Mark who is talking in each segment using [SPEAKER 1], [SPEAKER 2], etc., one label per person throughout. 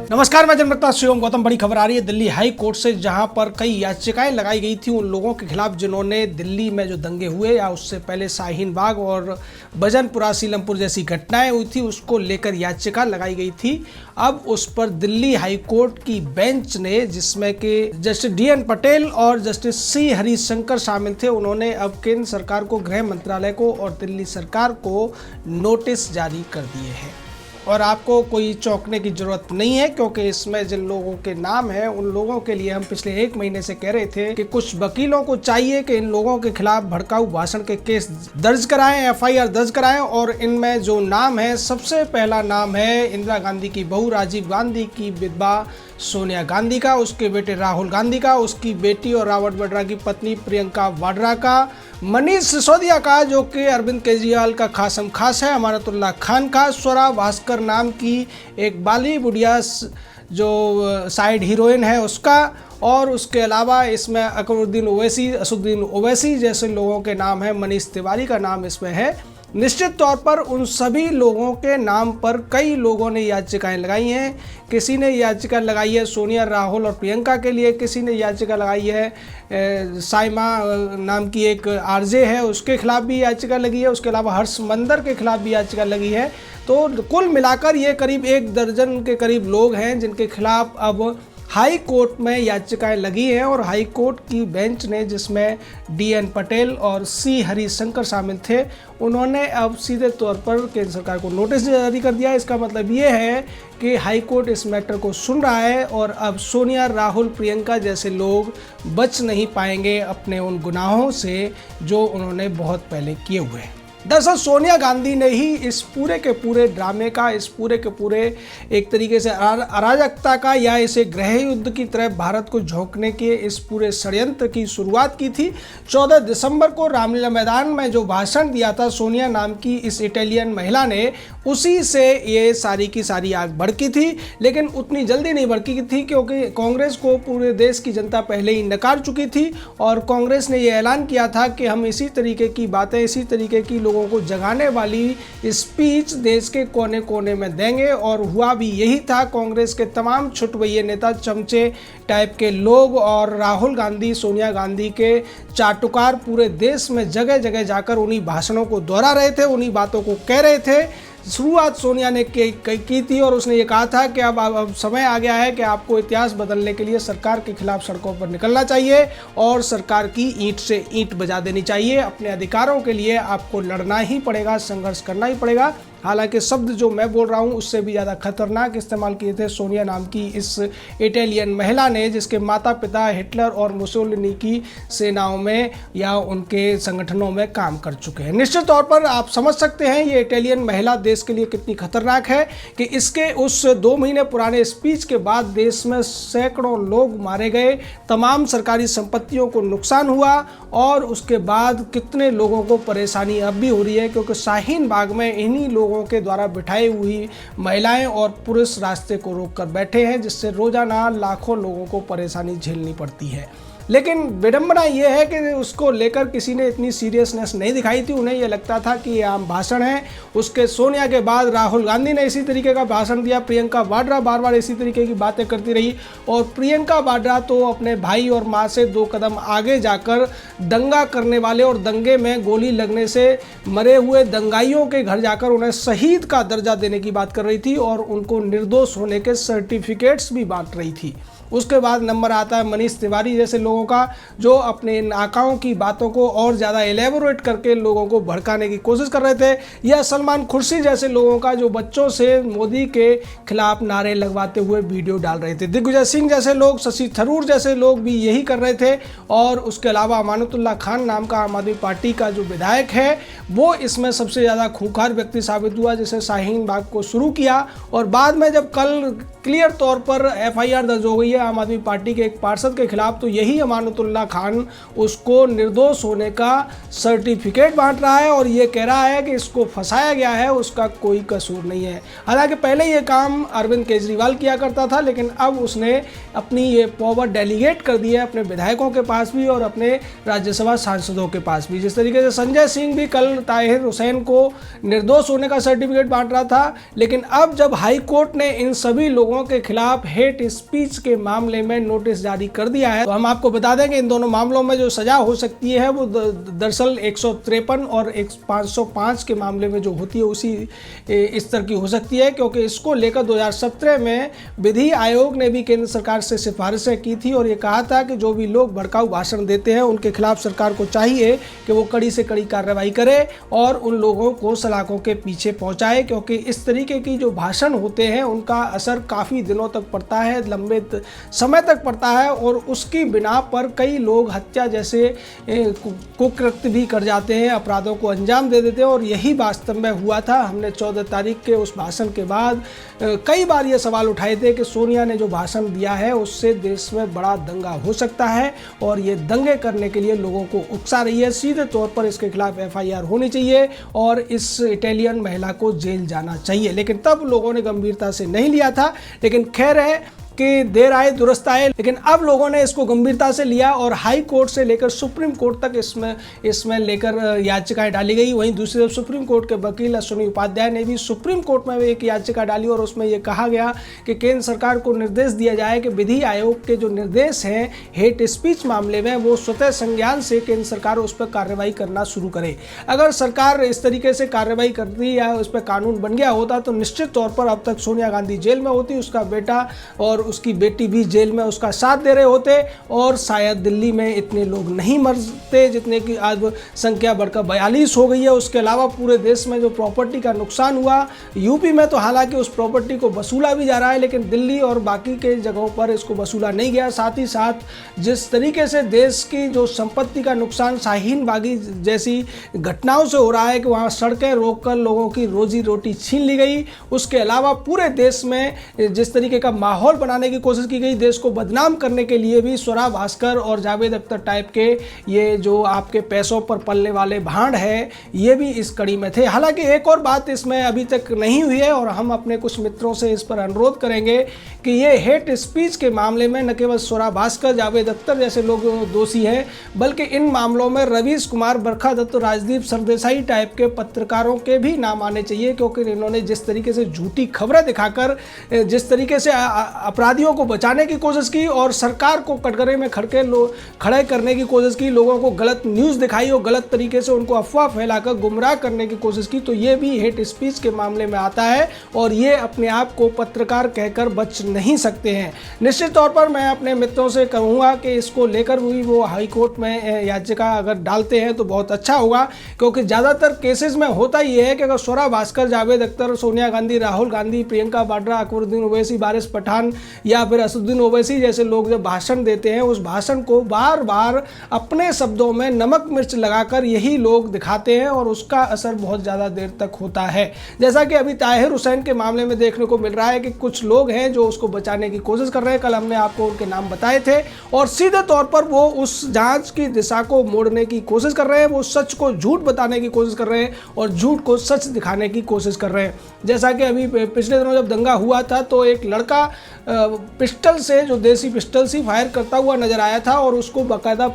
[SPEAKER 1] नमस्कार, मैं जनता शिवम गौतम। बड़ी खबर आ रही है दिल्ली हाई कोर्ट से, जहां पर कई याचिकाएं लगाई गई थी उन लोगों के खिलाफ जिन्होंने दिल्ली में जो दंगे हुए या उससे पहले शाहीन बाग और भजनपुरा सीलमपुर जैसी घटनाएं हुई थी उसको लेकर याचिका लगाई गई थी। अब उस पर दिल्ली हाई कोर्ट की बेंच ने, जिसमें कि जस्टिस DN पटेल और जस्टिस C हरिशंकर शामिल थे, उन्होंने अब केंद्र सरकार को, गृह मंत्रालय को और दिल्ली सरकार को नोटिस जारी कर दिए हैं। और आपको कोई चौंकने की ज़रूरत नहीं है, क्योंकि इसमें जिन लोगों के नाम हैं उन लोगों के लिए हम पिछले 1 महीने से कह रहे थे कि कुछ वकीलों को चाहिए कि इन लोगों के खिलाफ भड़काऊ भाषण के केस दर्ज कराएं, FIR दर्ज कराएं। और इनमें जो नाम है, सबसे पहला नाम है इंदिरा गांधी की बहू राजीव गांधी की विधवा सोनिया गांधी का, उसके बेटे राहुल गांधी का, उसकी बेटी और रॉबर्ट वाड्रा की पत्नी प्रियंका वाड्रा का, मनीष सिसोदिया का जो कि अरविंद केजरीवाल का खासम खास है, अमानतुल्लाह खान का, स्वरा भास्कर नाम की एक बॉलीवुडिया जो साइड हीरोइन है उसका, और उसके अलावा इसमें अकबरुद्दीन ओवैसी, असदुद्दीन ओवैसी जैसे लोगों के नाम हैं, मनीष तिवारी का नाम इसमें है। निश्चित तौर पर उन सभी लोगों के नाम पर कई लोगों ने याचिकाएं लगाई हैं। किसी ने याचिका लगाई है सोनिया, राहुल और प्रियंका के लिए, किसी ने याचिका लगाई है साइमा नाम की एक RJ है, उसके खिलाफ भी याचिका लगी है, उसके अलावा हर्ष मंदर के खिलाफ भी याचिका लगी है। तो कुल मिलाकर ये करीब 1 दर्जन के करीब लोग हैं जिनके खिलाफ अब हाई कोर्ट में याचिकाएं लगी हैं। और हाई कोर्ट की बेंच ने, जिसमें DN पटेल और C हरिशंकर शामिल थे, उन्होंने अब सीधे तौर पर केंद्र सरकार को नोटिस जारी कर दिया। इसका मतलब ये है कि हाई कोर्ट इस मैटर को सुन रहा है और अब सोनिया, राहुल, प्रियंका जैसे लोग बच नहीं पाएंगे अपने उन गुनाहों से जो उन्होंने बहुत पहले किए हुए हैं। दरअसल सोनिया गांधी ने ही इस पूरे के पूरे ड्रामे का, इस पूरे के पूरे एक तरीके से अराजकता का या इसे गृह युद्ध की तरह भारत को झोंकने के इस पूरे षड्यंत्र की शुरुआत की थी। 14 दिसंबर को रामलीला मैदान में जो भाषण दिया था सोनिया नाम की इस इटालियन महिला ने, उसी से ये सारी की सारी आग भड़की थी। लेकिन उतनी जल्दी नहीं भड़की थी, क्योंकि कांग्रेस को पूरे देश की जनता पहले ही नकार चुकी थी और कांग्रेस ने यह ऐलान किया था कि हम इसी तरीके की बातें, इसी तरीके की लोगों को जगाने वाली स्पीच देश के कोने कोने में देंगे। और हुआ भी यही था। कांग्रेस के तमाम छुटभइये नेता, चमचे टाइप के लोग और राहुल गांधी, सोनिया गांधी के चाटुकार पूरे देश में जगह जगह जाकर उन्हीं भाषणों को दोहरा रहे थे, उन्हीं बातों को कह रहे थे। शुरुआत सोनिया ने की थी और उसने ये कहा था कि अब समय आ गया है कि आपको इतिहास बदलने के लिए सरकार के खिलाफ सड़कों पर निकलना चाहिए और सरकार की ईंट से ईंट बजा देनी चाहिए। अपने अधिकारों के लिए आपको लड़ना ही पड़ेगा, संघर्ष करना ही पड़ेगा। हालांकि शब्द जो मैं बोल रहा हूँ उससे भी ज़्यादा खतरनाक इस्तेमाल किए थे सोनिया नाम की इस इटालियन महिला ने, जिसके माता पिता हिटलर और मुसोलिनी की सेनाओं में या उनके संगठनों में काम कर चुके हैं। निश्चित तौर पर आप समझ सकते हैं ये इटालियन महिला देश के लिए कितनी खतरनाक है कि इसके उस 2 महीने पुराने स्पीच के बाद देश में सैकड़ों लोग मारे गए, तमाम सरकारी संपत्तियों को नुकसान हुआ और उसके बाद कितने लोगों को परेशानी अब भी हो रही है, क्योंकि शाहीन बाग में इन्हीं लोगों के द्वारा बिठाई हुई महिलाएं और पुरुष रास्ते को रोककर बैठे हैं, जिससे रोजाना लाखों लोगों को परेशानी झेलनी पड़ती है। लेकिन विडंबना यह है कि उसको लेकर किसी ने इतनी सीरियसनेस नहीं दिखाई थी। उन्हें यह लगता था कि ये आम भाषण है। उसके सोनिया के बाद राहुल गांधी ने इसी तरीके का भाषण दिया, प्रियंका वाड्रा बार बार इसी तरीके की बातें करती रही और प्रियंका वाड्रा तो अपने भाई और माँ से 2 कदम आगे जाकर दंगा करने वाले और दंगे में गोली लगने से मरे हुए दंगाइयों के घर जाकर उन्हें शहीद का दर्जा देने की बात कर रही थी और उनको निर्दोष होने के सर्टिफिकेट्स भी बांट रही थी। उसके बाद नंबर आता है मनीष तिवारी जैसे लोगों का, जो अपने नाकाओं की बातों को और ज़्यादा एलेबोरेट करके लोगों को भड़काने की कोशिश कर रहे थे, या सलमान खुर्शीद जैसे लोगों का, जो बच्चों से मोदी के खिलाफ नारे लगवाते हुए वीडियो डाल रहे थे। दिग्विजय सिंह जैसे लोग, शशि थरूर जैसे लोग भी यही कर रहे थे। और उसके अलावा अमानतुल्लाह खान नाम का आम आदमी पार्टी का जो विधायक है, वो इसमें सबसे ज़्यादा खूंखार व्यक्ति साबित हुआ, जिसे शाहीन बाग को शुरू किया और बाद में जब कल क्लियर तौर पर FIR दर्ज हो गई है आम आदमी पार्टी के एक पार्षद के खिलाफ, तो यही अमानतुल्लाह खान उसको निर्दोष होने का सर्टिफिकेट बांट रहा है और ये कह रहा है कि इसको फंसाया गया है, उसका कोई कसूर नहीं है। हालांकि पहले ये काम अरविंद केजरीवाल किया करता था, लेकिन अब उसने अपनी ये पावर डेलीगेट कर दी है अपने विधायकों के पास भी और अपने राज्यसभा सांसदों के पास भी। जिस तरीके से संजय सिंह भी कल ताहिर हुसैन को निर्दोष होने का सर्टिफिकेट बांट रहा था, लेकिन अब जब हाई कोर्ट ने इन सभी लोगों के खिलाफ हेट स्पीच के मामले में नोटिस जारी कर दिया है, तो हम आपको बता दें कि इन दोनों मामलों में जो सजा हो सकती है वो दरअसल 153 और 505 के मामले में जो होती है उसी स्तर की हो सकती है, क्योंकि इसको लेकर 2017 में विधि आयोग ने भी केंद्र सरकार से सिफारिशें की थी और ये कहा था कि जो भी लोग भड़काऊ भाषण देते हैं उनके खिलाफ सरकार को चाहिए कि वो कड़ी से कड़ी कार्रवाई करे और उन लोगों को सलाखों के पीछे पहुंचाए, क्योंकि इस तरीके की जो भाषण होते हैं उनका असर काफ़ी दिनों तक पड़ता है, लंबे समय तक पड़ता है और उसकी बिना पर कई लोग हत्या जैसे कुकृत्य भी कर जाते हैं, अपराधों को अंजाम दे देते हैं। और यही वास्तव में हुआ था। हमने 14 तारीख के उस भाषण के बाद कई बार ये सवाल उठाए थे कि सोनिया ने जो भाषण दिया है उससे देश में बड़ा दंगा हो सकता है और ये दंगे करने के लिए लोगों को उकसा रही है। सीधे तौर पर इसके खिलाफ FIR होनी चाहिए और इस इटालियन महिला को जेल जाना चाहिए, लेकिन तब लोगों ने गंभीरता से नहीं लिया था। लेकिन खैर है कि देर आए दुरुस्त आए, लेकिन अब लोगों ने इसको गंभीरता से लिया और हाई कोर्ट से लेकर सुप्रीम कोर्ट तक इसमें लेकर याचिकाएं डाली गई। वहीं दूसरी तरफ सुप्रीम कोर्ट के वकील अश्विनी उपाध्याय ने भी सुप्रीम कोर्ट में एक याचिका डाली और उसमें यह कहा गया कि केंद्र सरकार को निर्देश दिया जाए कि विधि आयोग के जो निर्देश हैं हेट स्पीच मामले में वो स्वतः संज्ञान से केंद्र सरकार उस पर कार्रवाई करना शुरू करे। अगर सरकार इस तरीके से कार्रवाई करती या उस पर कानून बन गया होता तो निश्चित तौर पर अब तक सोनिया गांधी जेल में होती, उसका बेटा और उसकी बेटी भी जेल में उसका साथ दे रहे होते और शायद दिल्ली में इतने लोग नहीं मरते जितने की आज संख्या बढ़कर 42 हो गई है। उसके अलावा पूरे देश में जो प्रॉपर्टी का नुकसान हुआ, यूपी में तो हालांकि उस प्रॉपर्टी को वसूला भी जा रहा है, लेकिन दिल्ली और बाकी के जगहों पर इसको वसूला नहीं गया। साथ ही साथ जिस तरीके से देश की जो संपत्ति का नुकसान शाहीन बागी जैसी घटनाओं से हो रहा है कि वहाँ सड़कें रोककर लोगों की रोजी रोटी छीन ली गई, उसके अलावा पूरे देश में जिस तरीके का माहौल बनाने की कोशिश की गई, देश को बदनाम करने के लिए भी स्वरा भास्कर और जावेद अख्तर टाइप के ये जो आपके पैसों पर पलने वाले भांड है ये भी इस कड़ी में थे। हालांकि एक और बात इसमें अभी तक नहीं हुई है और हम अपने कुछ मित्रों से इस पर अनुरोध करेंगे कि ये हेट स्पीच के मामले में न केवल स्वरा भास्कर, जावेद अख्तर जैसे लोग दोषी हैं, बल्कि इन मामलों में रवीश कुमार, बरखा दत्त, राजदीप सरदेसाई टाइप के पत्रकारों के भी नाम आने चाहिए, क्योंकि इन्होंने जिस तरीके से झूठी खबरें दिखाकर जिस तरीके से अपराधियों को बचाने की कोशिश की और सरकार को कटघरे में खड़े करने की कोशिश की, लोगों को गलत न्यूज़ दिखाई और गलत तरीके से उनको अफवाह फैलाकर गुमराह करने की कोशिश की, तो ये भी हेट स्पीच के मामले में आता है और ये अपने आप को पत्रकार कहकर बच नहीं सकते हैं। निश्चित तौर पर मैं अपने मित्रों से कहूँगा कि इसको लेकर भी वो हाई कोर्ट में याचिका अगर डालते हैं तो बहुत अच्छा होगा, क्योंकि ज़्यादातर केसेस में होता ये है कि अगर स्वरा भास्कर, जावेद अख्तर, सोनिया गांधी, राहुल गांधी, प्रियंका वाड्रा, अकबरुद्दीन ओवैसी, वारिस पठान या फिर असदुद्दीन ओवैसी जैसे लोग जब भाषण देते हैं उस भाषण को बार बार अपने शब्दों में नमक मिर्च लगाकर यही लोग दिखाते हैं और उसका असर बहुत ज़्यादा देर तक होता है। जैसा कि अभी ताहिर हुसैन के मामले में देखने को मिल रहा है कि कुछ लोग हैं जो उसको बचाने की कोशिश कर रहे हैं। कल हमने आपको उनके नाम बताए थे और सीधे तौर पर वो उस जांच की दिशा को मोड़ने की कोशिश कर रहे हैं, वो सच को झूठ बताने की कोशिश कर रहे हैं और झूठ को सच दिखाने की कोशिश कर रहे हैं। जैसा कि अभी पिछले दिनों जब दंगा हुआ था तो एक लड़का पिस्टल से, जो देसी पिस्टल से फायर करता हुआ नजर आया था और उसको बाकायदा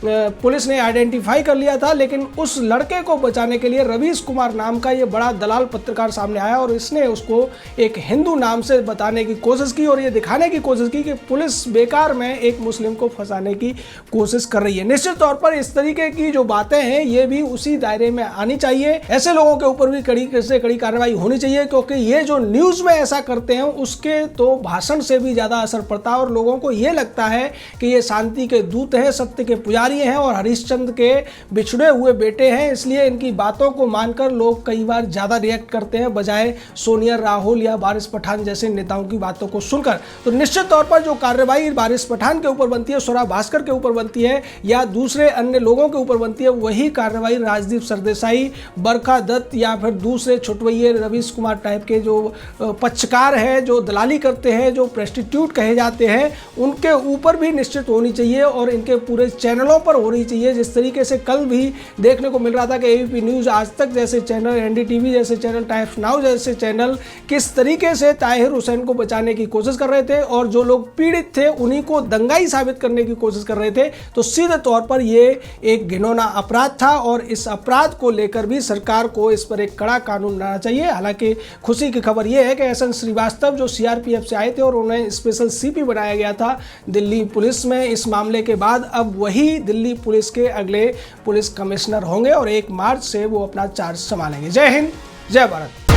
[SPEAKER 1] पुलिस ने आइडेंटिफाई कर लिया था, लेकिन उस लड़के को बचाने के लिए रवीश कुमार नाम का ये बड़ा दलाल पत्रकार सामने आया और इसने उसको एक हिंदू नाम से बताने की कोशिश की और ये दिखाने की कोशिश की कि पुलिस बेकार में एक मुस्लिम को फंसाने की कोशिश कर रही है। निश्चित तौर पर इस तरीके की जो बातें हैं ये भी उसी दायरे में आनी चाहिए। ऐसे लोगों के ऊपर भी कड़ी से कड़ी कार्रवाई होनी चाहिए, क्योंकि ये जो न्यूज़ में ऐसा करते हैं उसके तो भाषण से भी ज़्यादा असर पड़ता है और लोगों को ये लगता है कि ये शांति के दूत हैं, सत्य के पुजारी कार्य हैं और हरिश्चंद्र के बिछड़े हुए बेटे हैं, इसलिए इनकी बातों को मानकर लोग कई बार ज़्यादा रिएक्ट करते हैं बजाय सोनिया राहुल या वारिस पठान जैसे नेताओं की बातों को सुनकर। तो निश्चित तौर पर जो कार्रवाई वारिस पठान के ऊपर बनती है, स्वरा भास्कर के ऊपर बनती है या दूसरे अन्य लोगों के ऊपर बनती है, वही कार्रवाई राजदीप सरदेसाई, बरखा दत्त या फिर दूसरे छुटवैये रवीश कुमार टाइप के जो पक्षकार हैं, जो दलाली करते हैं, जो प्रेस्टिट्यूट कहे जाते हैं, उनके ऊपर भी निश्चित होनी चाहिए और इनके पूरे चैनलों पर होनी चाहिए। जिस तरीके से कल भी देखने को मिल रहा था कि एबीपी न्यूज़, आज तक जैसे चैनल, एनडीटीवी जैसे चैनल, टाइम्स नाउ जैसे चैनल किस तरीके से ताहिर हुसैन को बचाने की कोशिश कर रहे थे और जो लोग पीड़ित थे उन्हीं को दंगाई साबित करने की कोशिश कर रहे थे, तो सीधे तौर पर ये एक घिनौना अपराध था और इस अपराध को लेकर भी सरकार को इस पर एक कड़ा कानून लाना चाहिए। हालांकि खुशी की खबर यह है कि एसएन श्रीवास्तव जो सीआरपीएफ से आए थे और उन्हें स्पेशल सीपी बनाया गया था दिल्ली पुलिस में, इस मामले के बाद अब वही दिल्ली पुलिस के अगले पुलिस कमिश्नर होंगे और 1 मार्च से वो अपना चार्ज संभालेंगे। जय हिंद, जय भारत।